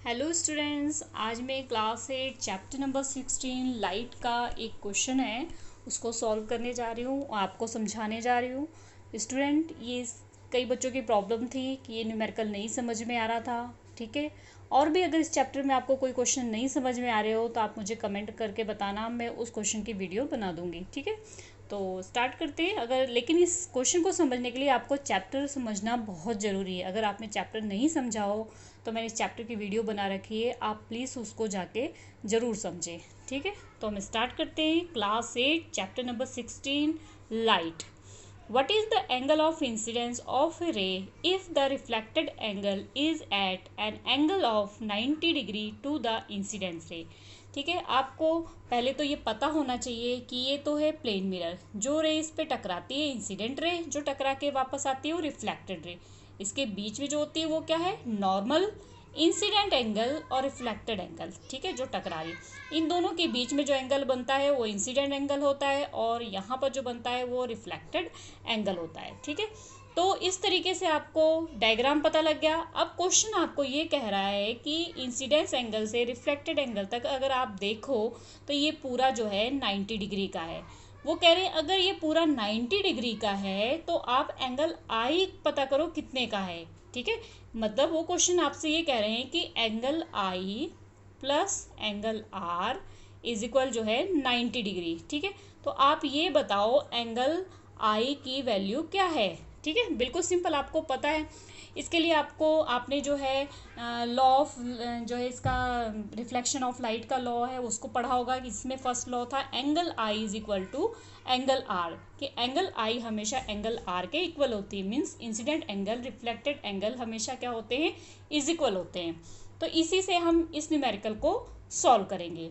Hello students, आज मैं class 8 chapter number 16 light का एक क्वेश्चन है उसको सॉल्व करने जा रही हूँ और आपको समझाने जा रही हूँ। स्टूडेंट, ये कई बच्चों की प्रॉब्लम थी कि ये न्यूमेरिकल नहीं समझ में आ रहा था। ठीक है, और भी अगर इस चैप्टर में आपको कोई क्वेश्चन नहीं समझ में आ रहे हो तो आप मुझे कमेंट करके बताना, मैं उस क्वेश्चन की वीडियो बना दूँगी। ठीक है, तो स्टार्ट करते हैं। लेकिन इस क्वेश्चन को समझने के लिए आपको चैप्टर समझना बहुत ज़रूरी है। अगर आपने चैप्टर नहीं समझा हो तो मैंने इस चैप्टर की वीडियो बना रखी है, आप प्लीज़ उसको जाके ज़रूर समझें। ठीक है, तो हम स्टार्ट करते हैं। Class 8 chapter number 16 light. What is the angle of incidence of a ray if the reflected angle is at an angle of 90 degree to the incidence ray? ठीक है, आपको पहले तो ये पता होना चाहिए कि ये तो है प्लेन मिरर, जो रे इस पे टकराती है इंसिडेंट रे, जो टकरा के वापस आती है वो रिफ्लेक्टेड रे। इसके बीच में जो होती है वो क्या है, नॉर्मल इंसिडेंट एंगल और रिफ्लेक्टेड एंगल। ठीक है, जो टकरा रही, इन दोनों के बीच में जो एंगल बनता है वो इंसिडेंट एंगल होता है और यहाँ पर जो बनता है वो रिफ्लेक्टेड एंगल होता है। ठीक है, तो इस तरीके से आपको डायग्राम पता लग गया। अब क्वेश्चन आपको ये कह रहा है कि इंसिडेंस एंगल से रिफ्लेक्टेड एंगल तक अगर आप देखो तो ये पूरा जो है 90 डिग्री का है। वो कह रहे हैं अगर ये पूरा 90 डिग्री का है तो आप एंगल आई पता करो कितने का है। ठीक है, मतलब वो क्वेश्चन आपसे ये कह रहे हैं कि angle i plus angle r is equal जो है 90 डिग्री। ठीक है, तो आप ये बताओ एंगल आई की वैल्यू क्या है। ठीक है, बिल्कुल सिंपल, आपको पता है। इसके लिए आपने जो है लॉ ऑफ जो है इसका रिफ्लेक्शन ऑफ लाइट का लॉ है उसको पढ़ा होगा कि इसमें फर्स्ट लॉ था angle I is equal to angle r, कि एंगल आई हमेशा एंगल आर के इक्वल होती है। Means incident angle reflected angle हमेशा क्या होते हैं, इज इक्वल होते हैं। तो इसी से हम इस न्यूमेरिकल को सॉल्व करेंगे।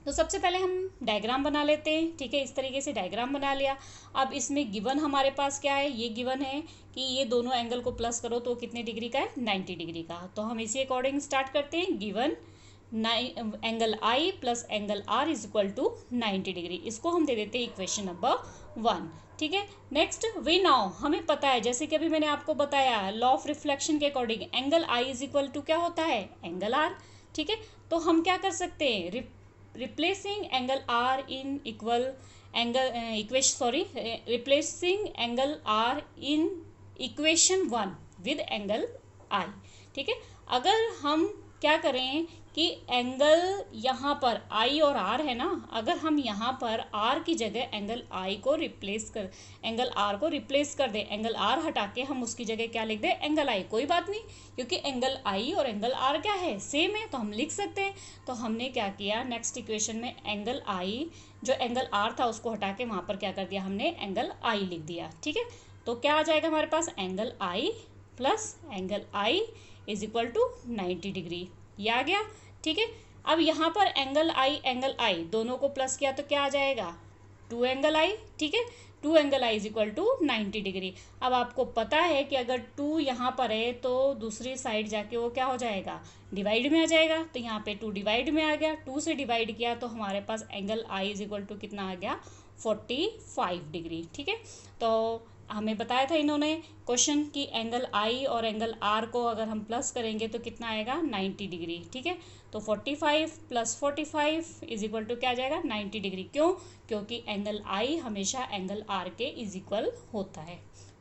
तो सबसे पहले हम डायग्राम बना लेते हैं। ठीक है, इस तरीके से डायग्राम बना लिया। अब इसमें गिवन हमारे पास क्या है, ये गिवन है कि ये दोनों एंगल को प्लस करो तो कितने डिग्री का है, 90 डिग्री का। तो हम इसी अकॉर्डिंग स्टार्ट करते हैं। Given angle i plus angle r is equal to 90 degree, इसको हम दे देते हैं इक्वेशन नंबर 1। ठीक है, नेक्स्ट वी नाउ हमें पता है, जैसे कि अभी मैंने आपको बताया लॉ ऑफ रिफ्लेक्शन के according angle I is equal to क्या होता है, एंगल आर। ठीक है, तो हम क्या कर सकते हैं, replacing angle r in replacing angle r in equation 1 with angle I। ठीक है, अगर हम क्या करें कि एंगल यहाँ पर I और R है ना, अगर हम यहाँ पर R की जगह एंगल I को रिप्लेस कर एंगल R को रिप्लेस कर दें, एंगल R हटा के हम उसकी जगह क्या लिख दें, एंगल I। कोई बात नहीं, क्योंकि एंगल I और एंगल R क्या है, सेम है, तो हम लिख सकते हैं। तो हमने क्या किया, नेक्स्ट इक्वेशन में एंगल I जो एंगल R था उसको हटा के वहाँ पर क्या कर दिया, हमने एंगल I लिख दिया। ठीक है, तो क्या आ जाएगा हमारे पास, angle I plus angle I is equal to 90 degree, ये आ गया। ठीक है, अब यहाँ पर एंगल आई दोनों को प्लस किया तो क्या आ जाएगा, 2 एंगल आई। ठीक है, 2 angle I is equal to 90 degree. अब आपको पता है कि अगर 2 यहाँ पर है तो दूसरी साइड जाके वो क्या हो जाएगा, डिवाइड में आ जाएगा। तो यहाँ पे 2 डिवाइड में आ गया, 2 से डिवाइड किया तो हमारे पास angle I is equal to कितना आ गया, 45 डिग्री। ठीक है, तो हमें बताया था इन्होंने क्वेश्चन कि एंगल आई और एंगल आर को अगर हम प्लस करेंगे तो कितना आएगा, 90 डिग्री। ठीक है, तो 45 प्लस 45 इज इक्वल टू क्या आ जाएगा, 90 डिग्री। क्यों, क्योंकि एंगल आई हमेशा एंगल आर के इज इक्वल होता है।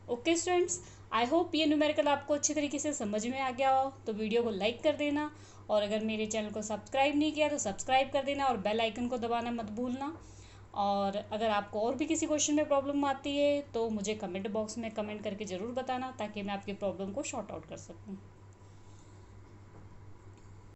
ओके स्टूडेंट्स, आई होप ये न्यूमेरिकल आपको अच्छी तरीके से समझ में आ गया हो। तो वीडियो को लाइक कर देना और अगर मेरे चैनल को सब्सक्राइब नहीं किया तो सब्सक्राइब कर देना और बेल आइकन को दबाना मत भूलना। और अगर आपको और भी किसी क्वेश्चन में प्रॉब्लम आती है तो मुझे कमेंट बॉक्स में कमेंट करके ज़रूर बताना, ताकि मैं आपकी प्रॉब्लम को शॉर्ट आउट कर सकूँ।